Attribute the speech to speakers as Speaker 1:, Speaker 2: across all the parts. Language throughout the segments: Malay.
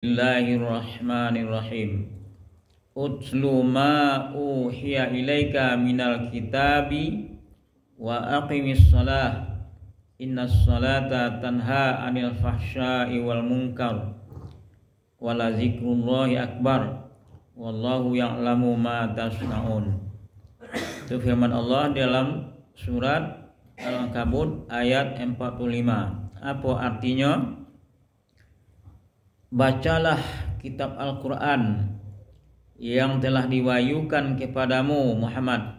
Speaker 1: Bismillahirrahmanirrahim. Utlu ma uhiya ilaika minal kitabi wa aqimis salah. Innas salata tanha anil fahsya'i wal munkar. Wala zikrullahi akbar. Wallahu ya'lamu ma tasna'un. Itu firman Allah dalam surat Al-Ankabut ayat 45. Apa artinya? Bacalah kitab Al-Quran yang telah diwahyukan kepadamu Muhammad,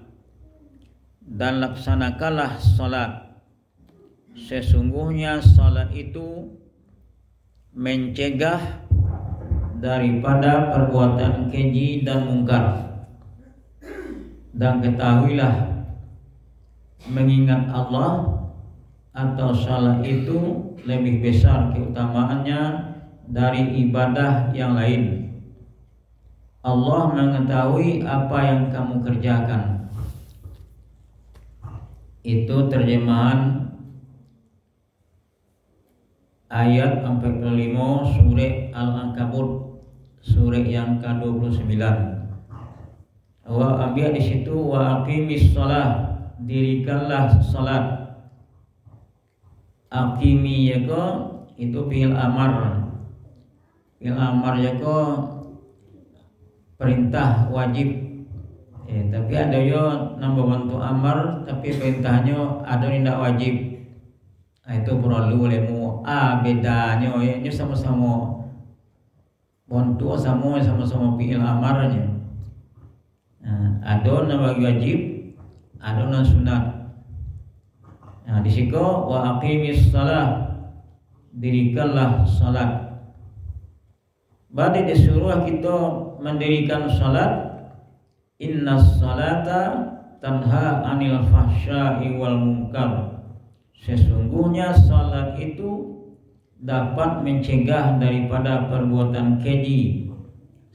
Speaker 1: dan laksanakanlah salat. Sesungguhnya salat itu mencegah daripada perbuatan keji dan mungkar. Dan ketahuilah, mengingat Allah atau salat itu lebih besar keutamaannya dari ibadah yang lain. Allah mengetahui apa yang kamu kerjakan. Itu terjemahan ayat 45 surah Al-Ankabut, surah yang ke-29. Wa abiyah di situ wa aqimis shalah, dirikanlah salat. Aqimi yako itu fi'il amar. Fi'il amar yako perintah wajib. Tapi ada yo nambah bantu amar, tapi perintahnya ada tidak wajib. Itu perlu lemu. Bedanya ini sama-sama bantu, sama-sama fi'il amarnya. Ada nambah wajib, ada non sunat. Di situ wa aqimis shalah, dirikanlah salat. Berarti disuruh kita mendirikan salat. Innas salata tanha anil fahsya'i wal munkar. Sesungguhnya salat itu dapat mencegah daripada perbuatan keji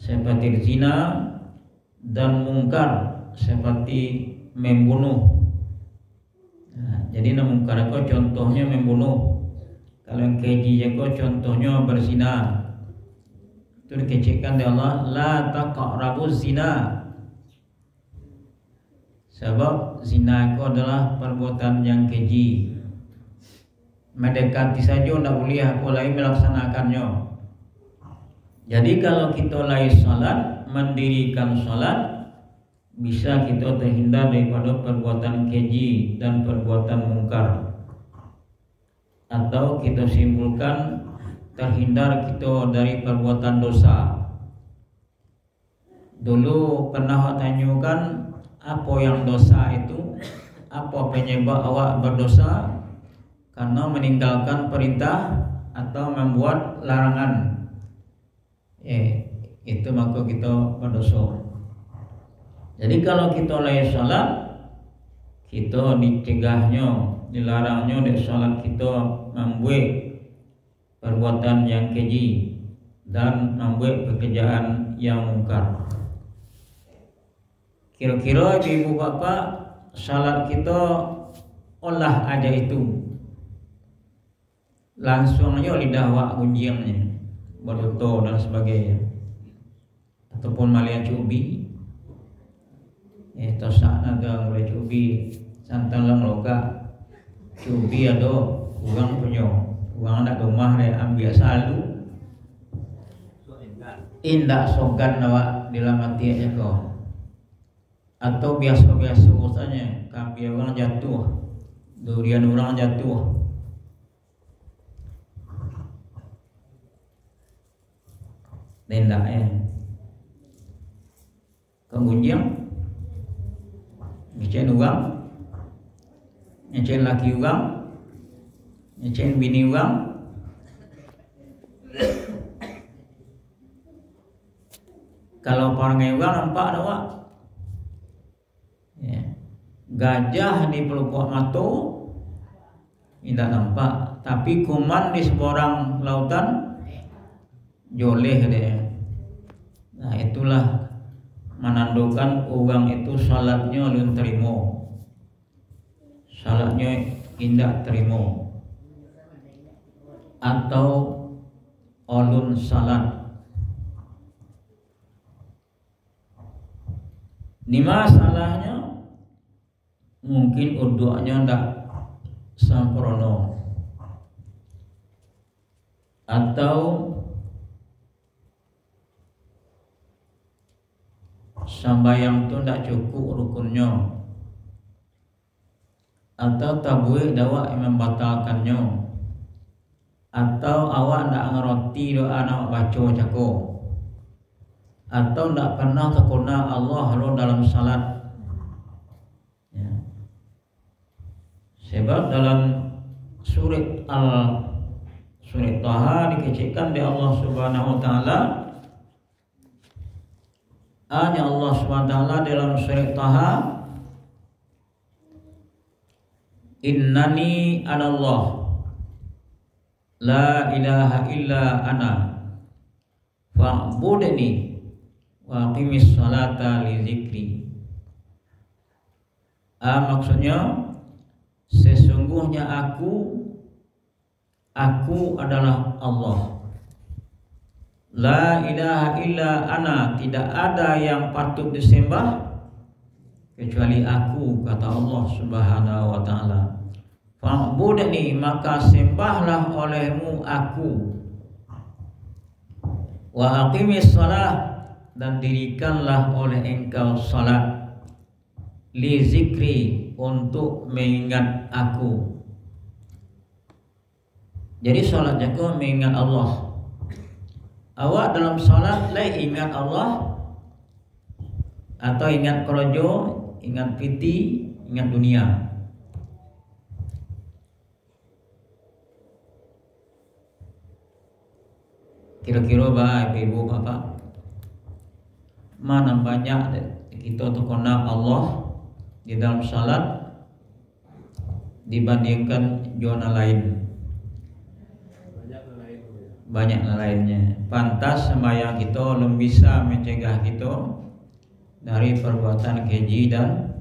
Speaker 1: seperti zina dan mungkar seperti membunuh. Jadi mungkar itu contohnya membunuh. Kalau yang keji itu contohnya berzina. Itu dikecilkan oleh Allah, la taqrabuz zina. Sebab zina itu adalah perbuatan yang keji. Mendekati saja tidak boleh, apalagi melaksanakannya. Jadi kalau kita lagi salat, mendirikan salat, bisa kita terhindar daripada perbuatan keji dan perbuatan mungkar. Atau kita simpulkan, terhindar kita dari perbuatan dosa. Dulu pernah tanyakan apa yang dosa itu, apa penyebab awak berdosa? Karena meninggalkan perintah atau membuat larangan. Itu maka kita berdosa. Jadi kalau kita lagi salat, kita dicegahnya, dilarangnya di salat kita membuat perbuatan yang keji dan membuat pekerjaan yang mungkar. Kira-kira ibu bapak, salat kita olah aja itu, langsung aja lidah wak gunjingnya, bertutur dan sebagainya, ataupun malian cubi. Tosak ada mulai cubi, santan lang loga, cubi ada uang punya. Uang anak rumah dia ambil selalu indak sogan awak dilamati aja kau. Atau biasa-biasa usahanya kapi orang jatuh, durian orang jatuh. Nendak kemudian ngecen uang, ngecen laki uang, ngecen bini uang. Kalau parangai uang nampak ada wak. Gajah di pelupuk mata tidak nampak, tapi kuman di seberang lautan joleh dia. Nah itulah menandakan uang itu salatnya belum terima, salatnya indah terima. Atau olun salat, Ni masalahnya mungkin uduknya ndak sempurna, atau sembahyang tu ndak cukup rukunnya, atau tabuih dawa yang membatalkannya, atau awak ndak ngerti doa nak baca cako, atau ndak pernah tekuna Allah lo dalam salat. Ya. Sebab dalam surat Taha dikecekkan di Allah Subhanahu wa taala. Hanya Allah Subhanahu wa taala dalam surat Taha, innani anallah la ilaha illa ana fa'budni wa aqimis salata li zikri. Maksudnya sesungguhnya aku adalah Allah. La ilaha illa ana, tidak ada yang patut disembah kecuali aku, kata Allah Subhanahu wa taala. Fa'budni, maka sembahlah olehmu aku. Wa aqimis shalah, dan dirikanlah oleh engkau salat. Li zikri, untuk mengingat aku. Jadi salat jago mengingat Allah. Awak dalam salat lai ingat Allah, atau ingat korojo, ingat piti, ingat dunia. Kira-kira bah ibu bapak, mana banyak kita terkena Allah di dalam salat dibandingkan zona lain. Banyak lainnya. Pantas sembahyang kita belum bisa mencegah kita dari perbuatan keji dan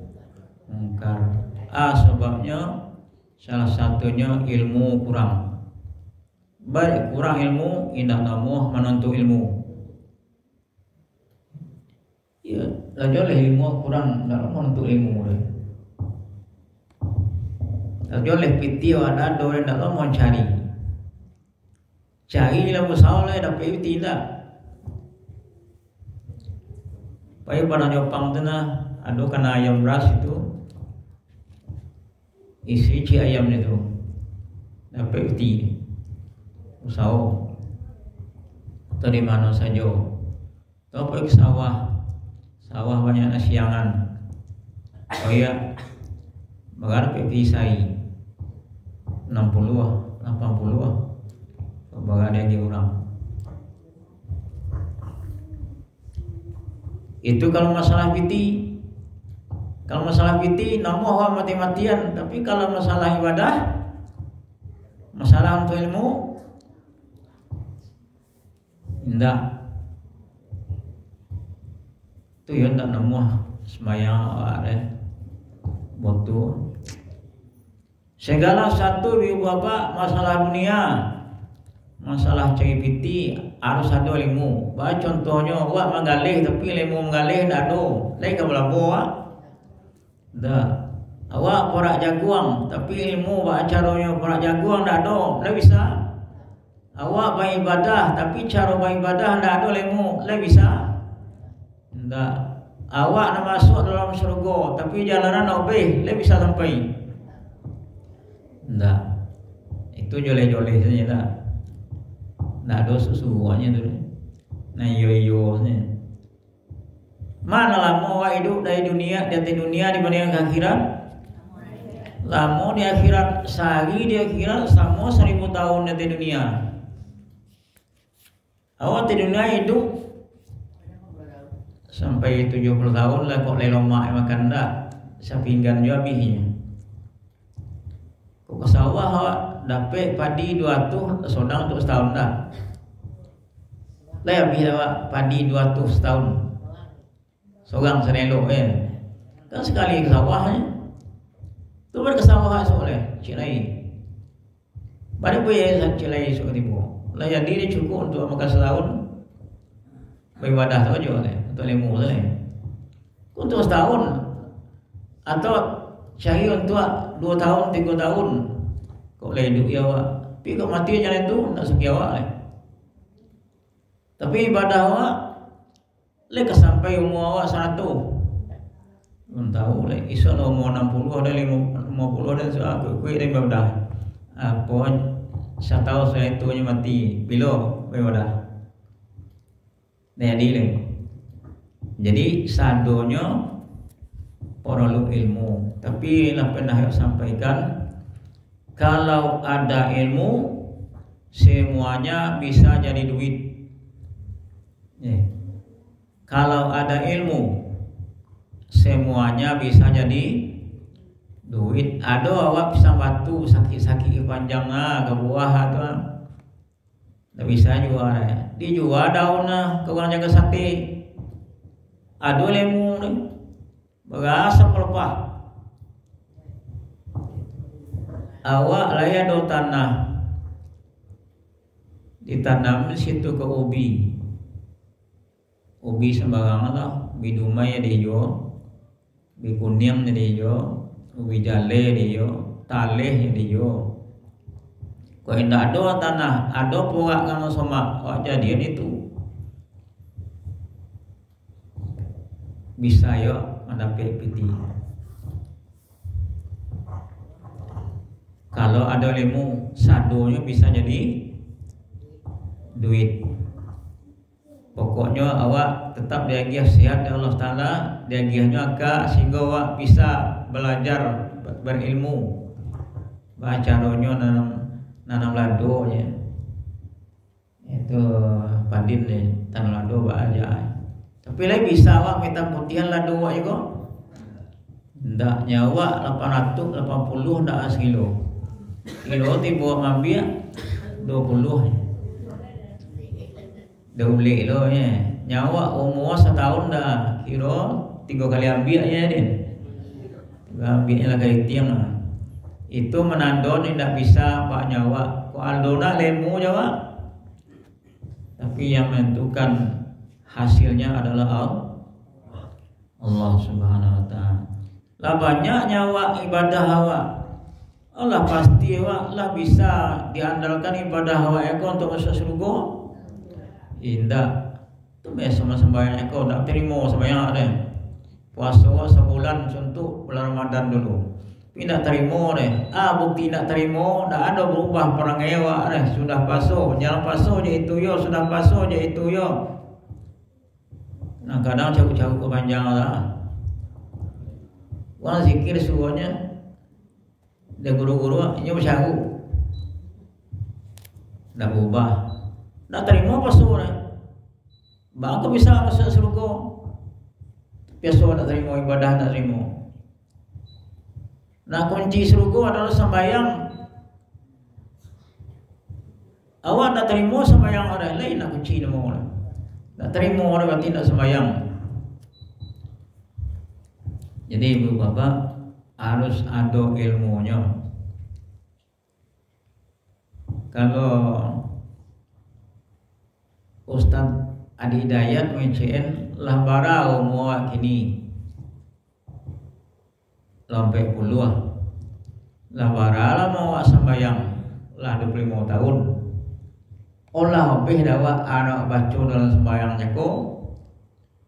Speaker 1: mungkar. Sebabnya salah satunya ilmu kurang. Baik kurang ilmu, indah namuh menuntut ilmu. Ya, lajoleh ilmu kurang, tidak menuntut ilmu. Lajoleh pitio ada dole tidak mau cari. Cari lah masalah dapat tidak. Pai pada nyopang tu na, ado kana ayam ras itu, isi ci ayam itu, dapat uti, usaha, atau di mana saja, atau pergi sawah banyak nasiangan, oh iya, bagar pergi sai, 60 80. Bagai ada orang. Itu kalau masalah piti. Kalau masalah piti namu awak mati-matian, tapi kalau masalah ibadah, masalah untuk ilmu, indah. Itu ya ndak namu sembahyang ada waktu. Segala satu ibu bapak masalah dunia, masalah cari piti harus ada ilmu. Bah contohnya awak menggalih tapi ilmu menggalih tak ada. Lai ke belabo awak? Dah. Awak porak jaguang tapi ilmu bah caranya porak jaguang tak ada. Lai bisa. Awak beribadah tapi cara beribadah tak ada ilmu. Lai bisa. Tak. Awak nak masuk dalam syurga tapi jalanan obeh, lai bisa sampai. Tak. Itu joleh-joleh saja tak. Nggak ada sesuatunya tu, nah yo ni. Mana lama awak hidup dari dunia dibandingkan akhirat? Lama di akhirat, sehari di akhirat sama 1000 tahun di dunia. Awak di dunia hidup sampai 70 tahun lah kok lelomak makan dah, sepinggan juga bihnya. Kok ke sawah awak dapat padi 200 sodang untuk setahun dah. Lah habis awak padi 200 setahun. Seorang senelok kan sekali ke sawahnya. Tu ber ke sawah soleh, cilai. Pada boleh cilai sok tipu. Lah jadi dia cukup untuk makan setahun. Beribadah tu aja untuk ilmu tu. untuk setahun atau cari untuk 2 tahun 3 tahun kok leh hidup ya awak tapi kok mati jalan itu tak sekian awak leh. Tapi ibadah awak leh sampai umur awak 100 belum tahu leh iso umur 60 ada 50 ada aku kuih ibadah apa saya tahu saya itu mati bila ibadah jadi leh. Jadi sadonya perlu ilmu. Tapi lah pernah sampaikan kalau ada ilmu semuanya bisa jadi duit. Kalau ada ilmu semuanya bisa jadi duit. Ada awak bisa batu sakit-sakit panjang ke buah tu. Tak bisa juga dijual daun ke orang jaga sate. Ada lemu ni berasa pelepah. Awak layak do tanah ditanam di situ ke ubi sembarangan lah, ubi dumai ada hijau, ubi kuning ada hijau, ubi jale ada hijau, taleh ada hijau. Kau indah ada tanah, ada puak kamu sama, awak jadian itu. Bisa yo mendapat piti. Kalau ada lemu sadonya bisa jadi duit. Pokoknya awak tetap diagih sehat ya Allah Ta'ala, diagihnya agak sehingga awak bisa belajar berilmu. Bacaronya nanam lado ya. Itu padin deh, tanam lado aja. Tapi lagi bisa awak minta putihan lado awak juga. Ndak nyawa 880 ndak sekilo. Kilo tiba mambia 20. Dah ulek lo ya. Nyawa umur setahun dah kira 3 kali ambil ya din. Ambilnya lah kali tiang. Itu menandon tidak bisa pak nyawa. Ko aldona lemu nyawa. Tapi yang menentukan hasilnya adalah Allah Subhanahu wa taala. Lah banyak nyawa ibadah awak. Allah pasti awak lah bisa diandalkan ibadah awak eko untuk masuk surga. Indah. Tu biasa sembahyang eko tak terima sembahyang ada. Puasa sebulan untuk bulan Ramadan dulu. Tidak terima deh. Bukti tak terima, tak ada berubah perangai awak deh. Sudah paso, jangan paso je itu yo, sudah paso je itu yo. Nah kadang cakup-cakup kepanjang lah. Orang zikir suruhnya dia guru-guru ini bercakup. Dah berubah. Dah terima apa suruh. Bangka bisa masuk surga. Biasa tak terima ibadah tak terima. Nah kunci surga adalah sembahyang. Awak tak terima sembahyang orang lain nak kunci nama orang. Tak terima orang berarti tak sembahyang. Jadi ibu bapak harus ada ilmunya. Kalau Ustaz Adi Hidayat MCN lah bara umur kini sampai puluh lah bara lah mau sembahyang lah 25 tahun. Olah lebih dapat anak baca dalam sembahyangnya ko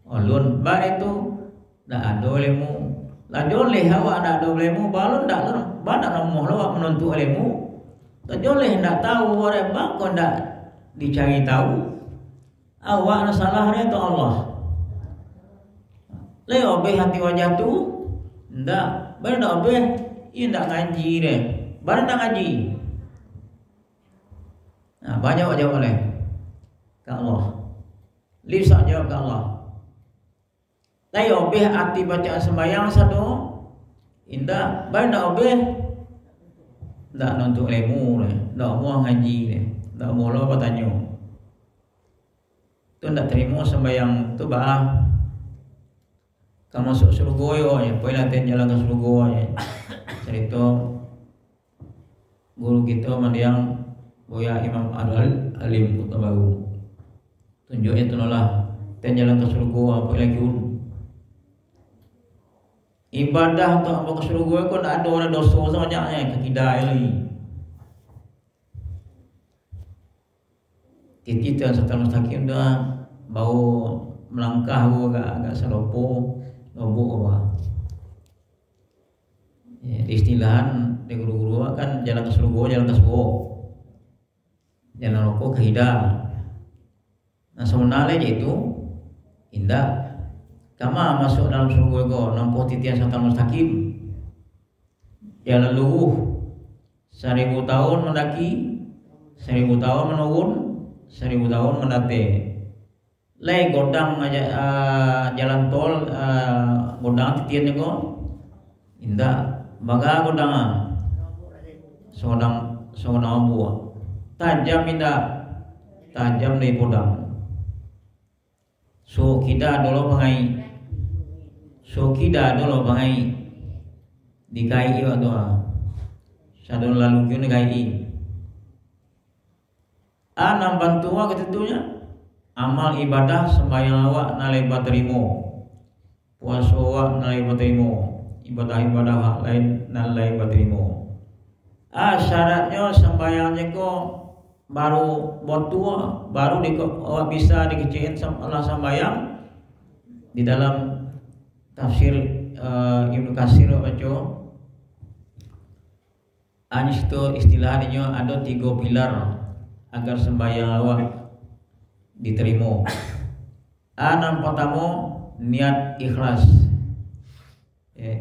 Speaker 1: ulun bar itu dah ada ilmu lah joleh awak dah ada ilmu balon dak banyak nomor awak menuntut ilmu tak joleh ndak tahu orang bang kau ndak dicari tahu awak salah itu Allah le obeh hati wajah tu ndak bar ndak obeh ia ndak ngaji deh bar ndak ngaji. Nah, banyak jawab oleh ke Allah. Lisan jawab ke Allah. Lai obeh arti bacaan sembahyang satu indah banyak obeh ndak nuntut ilmu ndak mau ngaji ndak mau lo bertanya. Tu ndak terima sembahyang tu bah kamu masuk surga yo ya, poin latihan jalan ke surga ya. Cerita guru kita mendiang Boya Imam Adwal Alim Utabaru tunjuknya tu lah dan jalan ke surga apa lagi Ibadah untuk ambo ke surga kok ada orang dosa banyaknya kekidai lagi. Kita serta mustaqim dah bau melangkah agak selopo lobo apa. Ya, istilahan di guru-guru kan jalan ke surga, jalan ke surga. Jalan rokok ke hidang. Nah sebenarnya itu indah. Kama masuk dalam surga go nampuh titian serta mustaqim. Jalan luhuh 1000 tahun mendaki, 1000 tahun menurun, 1000 tahun mendate. Lai godang aja jalan tol godang titian go indah. Baga godang seorang buah tajam indah, tajam dari podang. So kita dulu bangai, so kita dulu bangai dikai waktu sadon lalu kau dikai. Anam bantua ketentunya amal ibadah sembahyang awak nalai baterimo, puasa awak nalai baterimo, ibadah lain nalai baterimo. Syaratnya sembahyangnya kok baru botua baru bisa dikecilin Allah sambayang. Di dalam tafsir Ibnu Katsir baca anis itu istilahnya ada 3 pilar agar sembahyang awak diterima. Yang pertama niat ikhlas,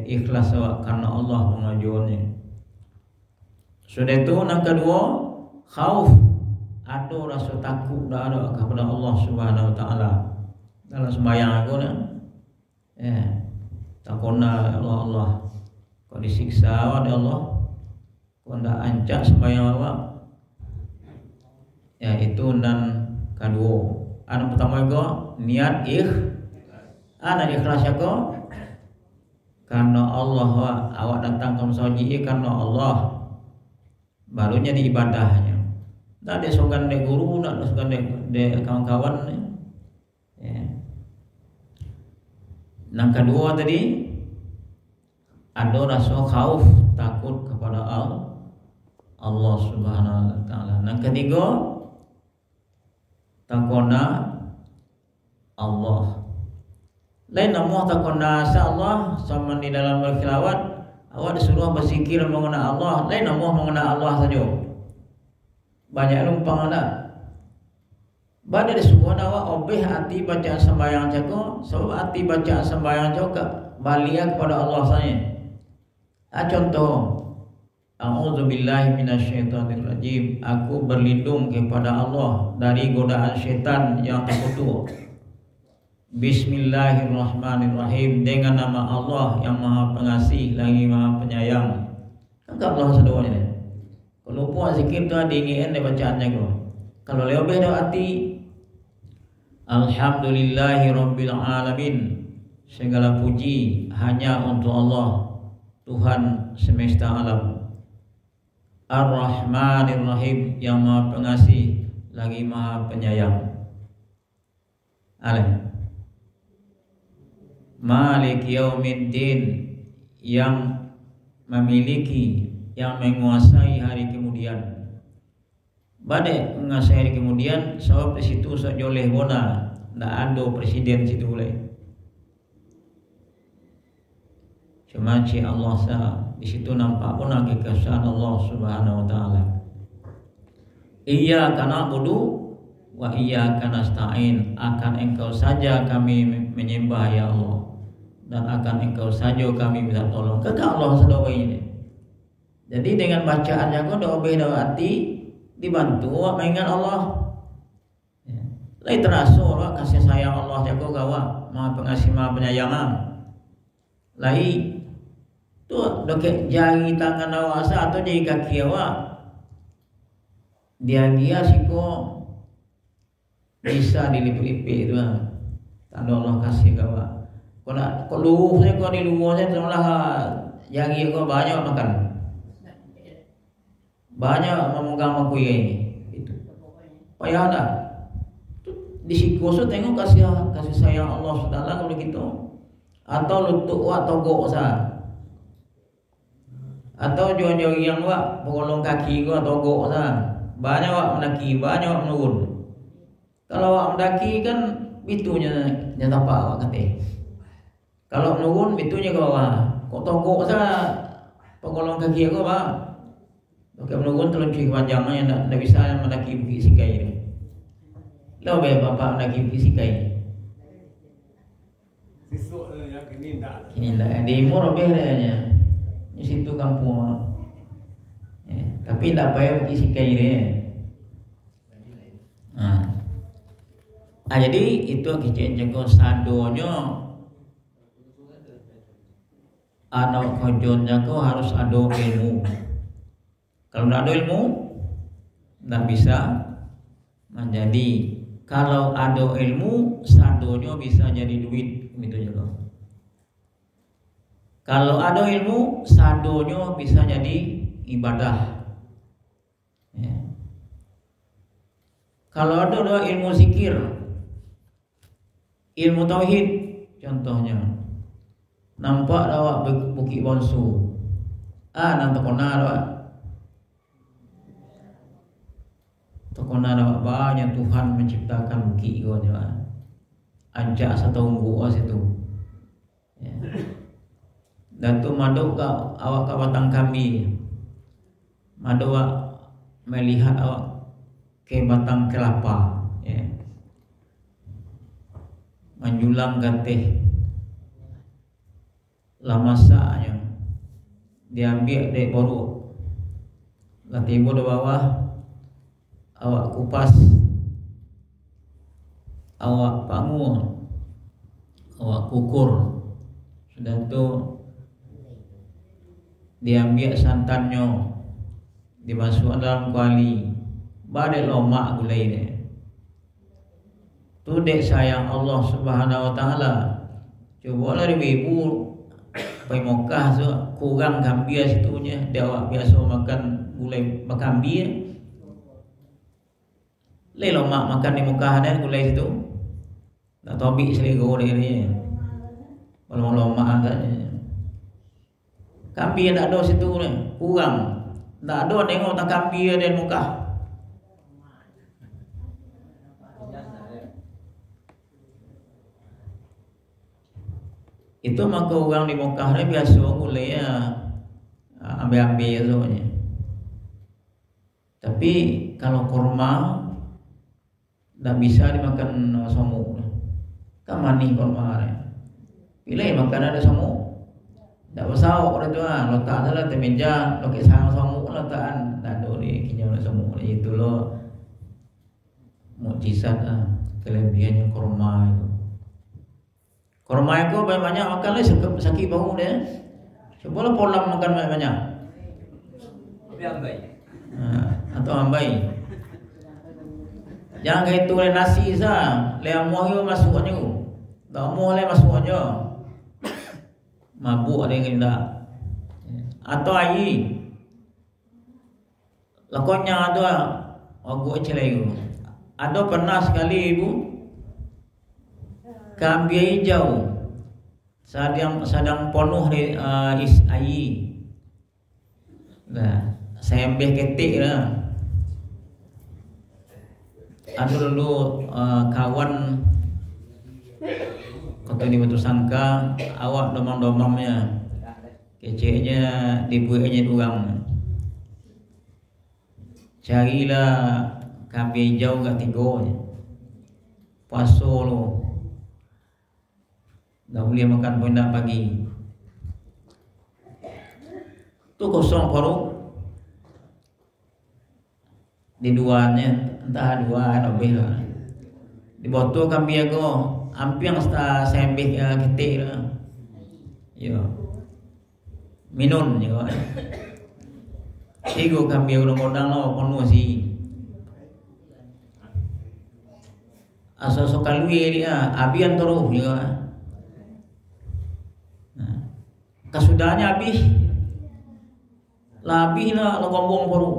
Speaker 1: ikhlas awak karena Allah mengajuannya. Sudah itu yang kedua khauf, ada rasa takut dah ada kepada Allah Subhanahu Wa Taala dalam sembahyang aku nak, takutna Allah kau disiksa oleh Allah, kau ndak ancak sembahyang awak. Ya itu dan kedua. Yang pertama itu niat ikhlas aku karena Allah awak datang ke masjid karena Allah, barunya di ibadahnya. Tak ada sokan de guru, tak ada sokan de kawan-kawan. Ya. Yang kedua tadi ada rasa khauf, takut kepada Allah Subhanahu Wa Taala. Yang ketiga takuna Allah. Lain nama takuna Allah sama di dalam berkhilawat awak disuruh berzikir mengenai Allah. Lain nama mengenai Allah saja. Banyak lumpang ada. Pada semua awak obeh hati bacaan sembahyang jago, sebab hati bacaan sembahyang jago balia kepada Allah saja. Contoh, a'udzubillahi minasyaitonirrajim. Aku berlindung kepada Allah dari godaan syaitan yang terkutuk. Bismillahirrahmanirrahim. Dengan nama Allah yang Maha Pengasih lagi Maha Penyayang. Enggak Allah sedoanya. Kalau puas zikir tu diingin dia bacaannya kau. Kalau lebih dah hati, Alhamdulillahirabbil alamin. Segala puji hanya untuk Allah, Tuhan semesta alam. Ar-Rahmanir-Rahim, yang Maha Pengasih lagi Maha Penyayang. Malik Yaumiddin, yang memiliki, yang menguasai hari kemudian. Badai menguasai hari kemudian, sebab di situ sejoleh bona, tak ada presiden situ boleh. Cuma si Allah di situ nampak pun kekuasaan Allah Subhanahu Wa Taala. Iyyaka na'budu wa iyyaka nasta'in. Akan Engkau saja kami menyembah ya Allah, dan akan Engkau saja kami minta tolong. Kata Allah sedawai ini. Jadi dengan bacaan jago doa hati dibantu mengingat Allah. Lai terasa kasih sayang Allah jago gawa Maha Pengasih Maha Penyayang. Lai tu doke jari tangan awak atau jari kaki awak dia siko bisa dilipit-lipit tu. Tanda Allah kasih gawa. Kalau saya kau di luarnya malah jari kau banyak makan. Banyak memegang makui ini itu payah dah di sikoso tengok kasih sayang Allah Subhanahu kalau gitu atau lutut wak togok sa, atau jauh-jauh yang wak pengolong kaki gua togok sa, banyak wak mendaki, banyak wak menurun. Kalau wak mendaki kan bitunya tapak wak kate. Kalau menurun bitunya ke bawah. Kok togok sa pengolong kaki gua pak. Oke menurun terlebih panjangnya ndak bisa mendaki Bukit Sikai ni. Lo be bapak mendaki Bukit Sikai.
Speaker 2: Sisuk yang ini ndak.
Speaker 1: Ini ndak di Timur behnya. Di situ kampung. Ya, tapi ndak payah Bukit Sikai ni. Jadi itu kecil jago sadonyo anak kojonnya kau harus ada ilmu. Kalau tidak ada ilmu, tidak bisa menjadi. Kalau ada ilmu, sadonyo bisa jadi duit, gitu juga. Kalau ada ilmu, sadonyo bisa jadi ibadah. Ya. Kalau ada ilmu zikir, ilmu tauhid, contohnya, nampak awak Bukit Bonsu, nampak kona awak. Tokona awak banyak Tuhan menciptakan bukit itu aja. Ajak satu unggu situ. Ya. Dan tu maduk awak ke batang kami. Maduk awak melihat awak ke batang kelapa. Ya. Menjulang gatih. Lah masaknya diambil dari baru. Lah tiba di bawah. Awak kupas, awak pangun, awak kukur. Sudah tu diambil santannya, dimasukkan dalam kuali, badai lomak gulai ni. Tu dek sayang Allah Subhanahu Wa Taala. Coba lah ibu pergi Mekah so kurang kambing situnya. Dia awak biasa makan gulai kambing. Le lomak makan di Mekah ada gulai situ. Tak tobik selego dia ni. Kalau lomak agaknya. Kambing tak ada situ ni. Kurang. Tak ada tengok tak kambing ada di Mekah. Itu maka orang di Mekah ni biasa gulai ambil-ambil soalnya. Tapi kalau kurma tak bisa dimakan somuk. Kan manis kurma ni. Pilih makan ada somuk. Tak besar orang tu letak salah di meja, lokek sang somuk letakan. Tak ada ni kinyau somuk. Itu lo mukjizat kelebihannya kurma itu. Kurma itu banyak makan le sakit bahu dia. Coba polam makan banyak.
Speaker 2: Ambai.
Speaker 1: Atau ambai. Jangan itu le nasi sah, le amuh yo masuknya. Tak amuh le masuknya. Mabuk ada yang tidak. Atau air. Lakonnya ada aku celai. Ada pernah sekali ibu kambing hijau sedang penuh air. Nah, saya ambil ketik lah. Ada dulu kawan kata di Batu Sangka, awak domang-domangnya, keceknya dibuatnya durang. Carilah kambing hijau kat tiga, paso lo, dah boleh makan pun tak pagi. Tu kosong perut. Di duanya entah dua lebih lah. Di botol kambing aku hampir setah sembih ketik lah. Yo. Minun je kan. Ego kambing orang-orang lah penuh si. Asal sokalui dia abian terus je kan. Kasudahnya habis. Lah habis lah lo gombong perut.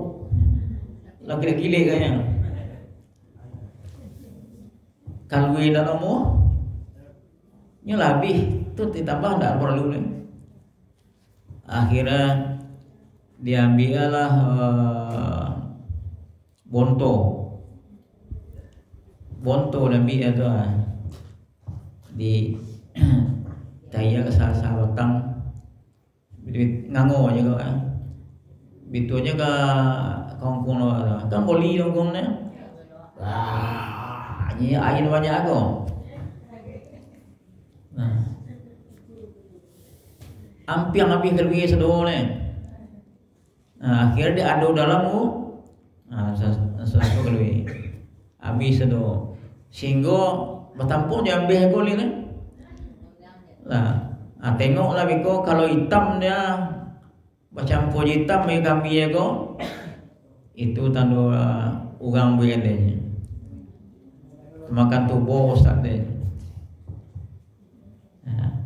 Speaker 1: Lah gila-gila kayaknya. Kalau dah lama Nya labih tu ditambah ndak perlu nih. Akhirnya diambillah bonto Nabi itu di taya ke salah batang ngango juga bitunya ke kongkong kan boli kongkongnya ini air banyak aku ampiang habis kelwi sedone akhirnya diadu dalam satu kelwi habis sedo sehingga bertampung diambil gol ini lah tengoklah biko kalau hitam dia bercampur hitam dengan kami ego itu tanda orang beredanya makan tubuh ustaz dia.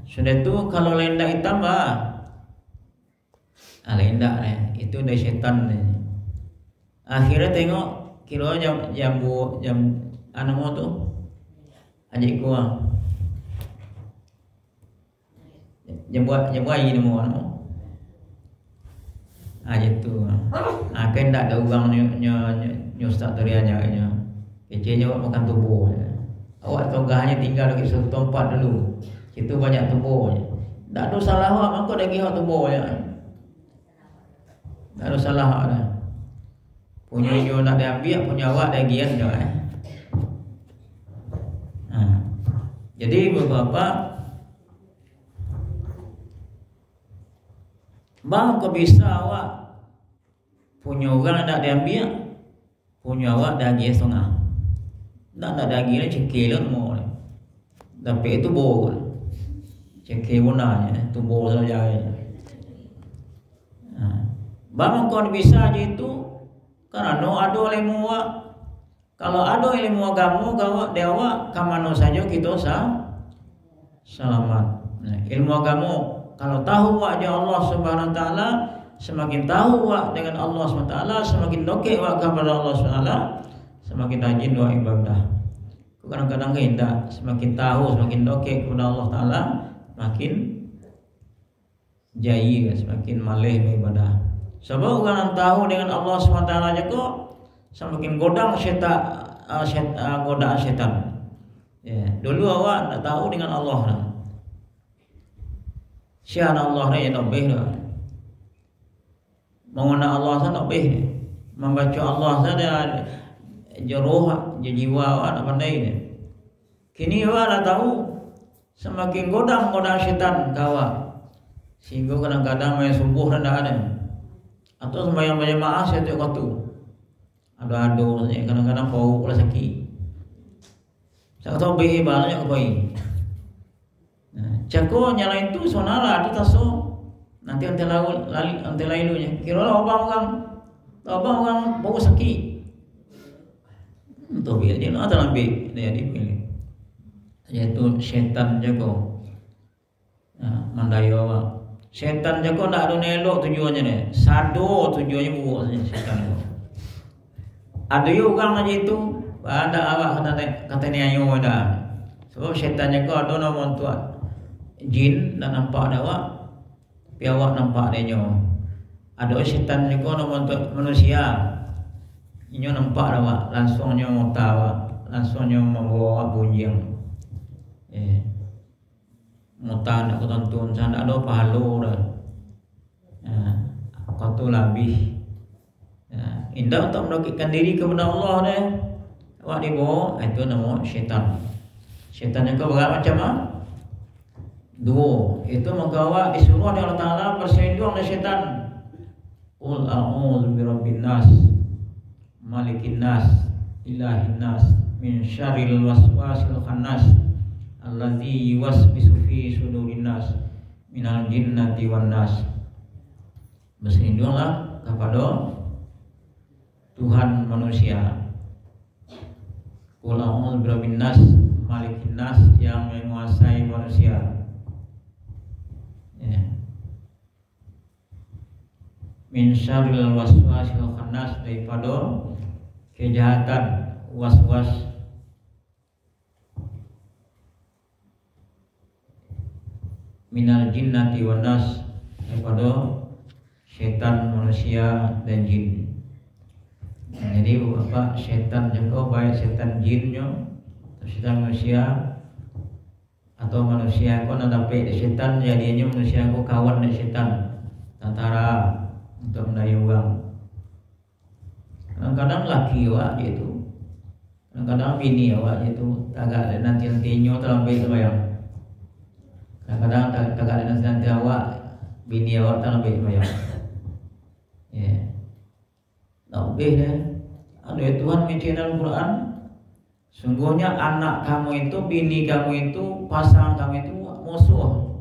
Speaker 1: Sudah tu kalau lendak hitam lendak itu dari setan ni. Akhirnya tengok kilo jam anu mo tu adik gua jam bayi ni mo anu tu kan tak ada uang nyo ustaz terianya kecenya makan tubuh awak togahnya tinggal di satu tempat dulu itu banyak tubuh tak ada salah awak maka dah kira tubuh tak ada salah awak dah punya nyo nak diambil punya awak dah gian dah jadi beberapa bang kau bisa awak punya orang nak diambil punya awak dah gian setengah tak ada daging cekil mau tapi itu bol cekil warnanya tubuh saja bang kau bisa aja itu karena ada ilmu kalau ada ilmu agama kau dewa kamano saja kita selamat ilmu agama kalau tahu wajah Allah Subhanahu Wa Taala semakin tahu dengan Allah Subhanahu Wa Taala semakin dokek kepada Allah Subhanahu Wa Taala semakin rajin doa ibadah. Kadang-kadang kita semakin tahu, semakin dokek kepada Allah Taala, makin jai, semakin malih beribadah. Sebab orang tahu dengan Allah SWT aja kok semakin godang godaan setan. Ya, dulu awak tak tahu dengan Allah lah. Sian Allah ni tak boleh dah. Mengenal Allah saja tak boleh. Membaca Allah saja jeroh jiwa awak nak pandai ni. Kini awak dah tahu semakin godang syaitan kawak. Sehingga kadang-kadang main subuh dah ada. Atau sembahyang berjemaah saya tu waktu. Ada kadang-kadang bau pula sakit. Saya tahu be banyak koi. Cako nyalain tu sonala tu taso. Nanti ante lailunya. Kira orang bau sakit. Untuk dia ada lebih dia dipilih yaitu setan jago mandayo setan jago nak ada nelok tujuannya ni sado tujuannya buat setan jago ada orang aja itu ada awak kata ni ayo dah sebab setan jago ada nama tuan jin dan nampak ada awak tapi awak nampak dia ada setan jago nama tuan manusia inyo nampak awak langsung nyo mau tahu langsung nyo membawa bunjing mau tahu nak tonton sana ada pahala dah kau tu lebih indah untuk mendekatkan diri kepada Allah deh awak dibawa itu nama syaitan yang kau berat macam mana dua itu maka awak disuruh oleh Allah Taala berselindung dari syaitan qul a'udzu birabbin nas malikin nas ilahin nas min syarril waswasil khannas alladzi yuwaswisu fi sudurin nas minal jinnati wan nas. Berlindunglah kepada Tuhan manusia. Qul a'udzu birabbin nas malikin nas yang menguasai manusia. Min syarril waswasil khannas daripada kejahatan was-was minal jinnati wan nas, daripada syaitan manusia dan jin. Jadi apa syaitan juga baik syaitan jinnya atau syaitan manusia atau manusia kau nak dapat syaitan jadinya manusia kau kawan dengan syaitan antara untuk mendayu orang. Kadang-kadang laki awak itu, kadang-kadang bini awak itu agak nanti-nantinya terlambat sembahyang. Kadang-kadang agak nanti awak bini awak terlambat sembahyang. Ya, lebih deh. Ada Tuhan mention dalam Quran. Sungguhnya anak kamu itu, bini kamu itu, pasangan kamu itu musuh.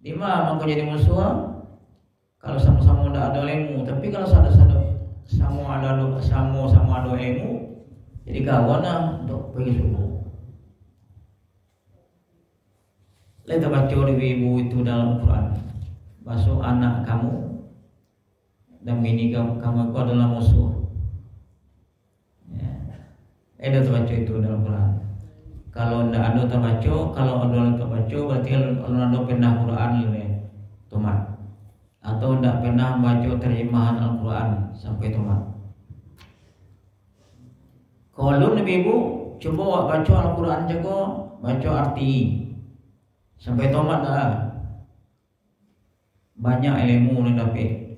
Speaker 1: Di mana kau jadi musuh? Kalau sama-sama tidak ada ilmu, tapi kalau sama ada ilmu, jadi kawan lah untuk pergi subuh. Kita baca ibu itu dalam Quran. Masuk anak kamu dan bini kamu itu adalah musuh. Ada terbaca itu dalam Quran. Kalau tidak ada terbaca, kalau ada terbaca berarti ada pernah Quran lebih tomat, atau tidak pernah baca terjemahan Al-Quran sampai tomat. Kalau Nabi Ibu coba baca Al-Quran juga, baca arti sampai tomat dah. Banyak ilmu yang dapat.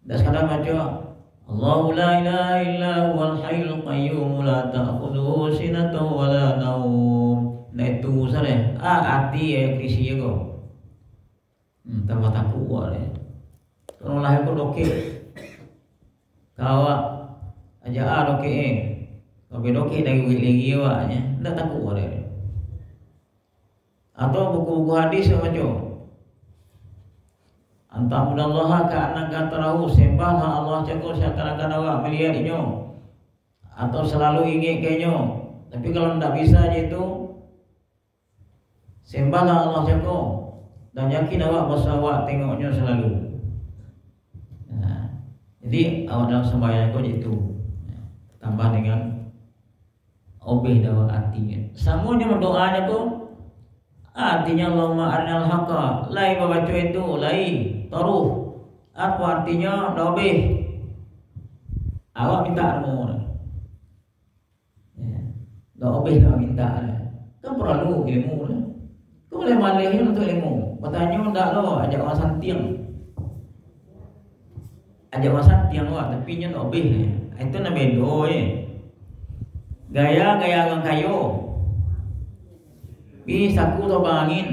Speaker 1: Dan sekarang baca Allahu la ilaha illa huwal hayyul qayyum la ta'khudhuhu sinatun wa la nawm. Nah itu salah. Arti krisi juga. Tambah takut boleh. Kalau lahir kau doke, kau aja doke, kau bedoke dari lagi awaknya, tidak takut boleh. Atau buku-buku hadis macam Antamudallaha ka'annaka tarahu, sembahlah Allah jago seakan-akan awak melihatnya atau selalu ingat kayaknya. Tapi kalau tidak bisa aja itu, sembahlah Allah jago dan yakin awak bahwa awak tengoknya selalu. Nah, jadi awak dalam sembahyang kau itu tambah dengan obeh dalam artinya. Semuanya berdoanya kau artinya Allahumma arinal haqqa, lai baca itu lai taruh. Apa artinya dobeh? Awak minta ilmu. Ya, dobeh nak minta. Kan perlu ilmu. Kau boleh malih untuk ilmu. Bertanya tak lo, ajak orang santiang. Ajak orang santiang awak, tapi nya dobeh. Itu nak bedo gaya orang kayo. Pi saku atau angin.